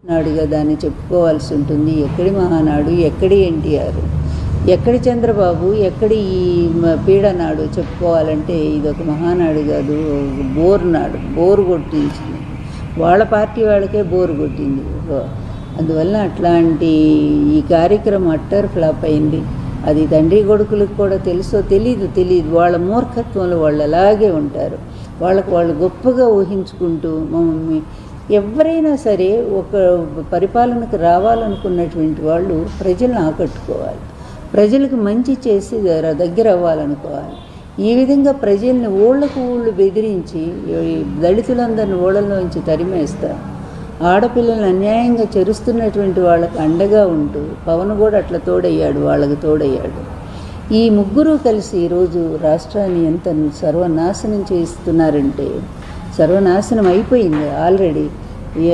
నాడుగా దాన్ని చెప్పుకోవాల్సి ఉంటుంది. ఎక్కడి మహానాడు, ఎక్కడి ఎన్టీఆర్, ఎక్కడి చంద్రబాబు, ఎక్కడి ఈ పీడనాడు చెప్పుకోవాలంటే ఇదొక మహానాడు కాదు, బోరు నాడు. బోరు కొట్టించింది వాళ్ళ పార్టీ వాళ్ళకే బోరు కొట్టింది. అందువల్ల అట్లాంటి ఈ కార్యక్రమం అట్టర్ ఫ్లాప్ అయింది. అది తండ్రి కొడుకులకు కూడా తెలుసో తెలియదు వాళ్ళ మూర్ఖత్వంలో వాళ్ళు అలాగే ఉంటారు. వాళ్ళు గొప్పగా ఊహించుకుంటూ ఎవరైనా సరే ఒక పరిపాలనకు రావాలనుకున్నటువంటి వాళ్ళు ప్రజలను ఆకట్టుకోవాలి, ప్రజలకు మంచి చేసి దగ్గర అవ్వాలనుకోవాలి. ఈ విధంగా ప్రజల్ని ఊళ్ళకు ఊళ్ళు బెదిరించి దళితులందరిని ఊళ్ళలోంచి తరిమేస్తారు. ఆడపిల్లల్ని అన్యాయంగా చెరుస్తున్నటువంటి వాళ్ళకు అండగా ఉంటూ పవన్ కూడా అట్లా తోడయ్యాడు, వాళ్ళకు తోడయ్యాడు. ఈ ముగ్గురు కలిసి ఈరోజు రాష్ట్రాన్ని ఎంత సర్వనాశనం చేస్తున్నారంటే, సర్వనాశనం అయిపోయింది ఆల్రెడీ.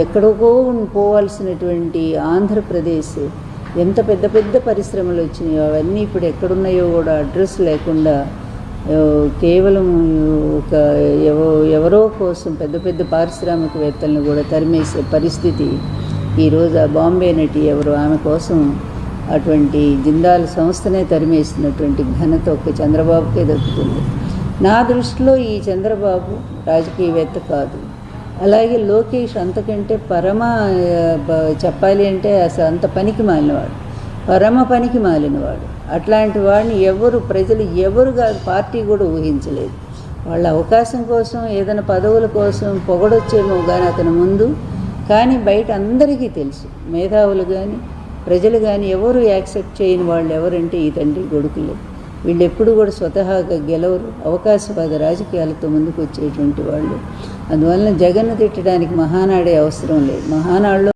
ఎక్కడికో పోవాల్సినటువంటి ఆంధ్రప్రదేశ్ ఎంత పెద్ద పెద్ద పరిశ్రమలు వచ్చినాయో అవన్నీ ఇప్పుడు ఎక్కడున్నాయో కూడా అడ్రస్ లేకుండా కేవలం ఒక ఎవరో కోసం పెద్ద పెద్ద పారిశ్రామికవేత్తలను కూడా తరిమేసే పరిస్థితి ఈరోజు. ఆ బాంబే నటి ఎవరు, ఆమె కోసం అటువంటి జిందాల్ సంస్థనే తరిమేసినటువంటి ఘనత ఒక చంద్రబాబుకే దక్కుతుంది. నా దృష్టిలో ఈ చంద్రబాబు రాజకీయవేత్త కాదు. అలాగే లోకేష్ అంతకంటే చెప్పాలి అంటే అసలు అంత పనికి మాలినవాడు, పరమ పనికి మాలినవాడు. అట్లాంటి వాడిని ప్రజలు ఎవరు కాదు, పార్టీ కూడా ఊహించలేదు. వాళ్ళ అవకాశం కోసం, ఏదైనా పదవుల కోసం పొగడొచ్చేమో కానీ అతను ముందు. కానీ బయట అందరికీ తెలుసు, మేధావులు కానీ ప్రజలు కానీ ఎవరు యాక్సెప్ట్ చేయని వాళ్ళు ఎవరంటే ఈ తండ్రి కొడుకులే. వీళ్ళు ఎప్పుడు కూడా స్వతహాగా గెలవరు, అవకాశవాద రాజకీయాలతో ముందుకు వచ్చేటువంటి వాళ్ళు. అందువలన జగన్ను తిట్టడానికి మహానాడే అవసరం లేదు. మహానాడులో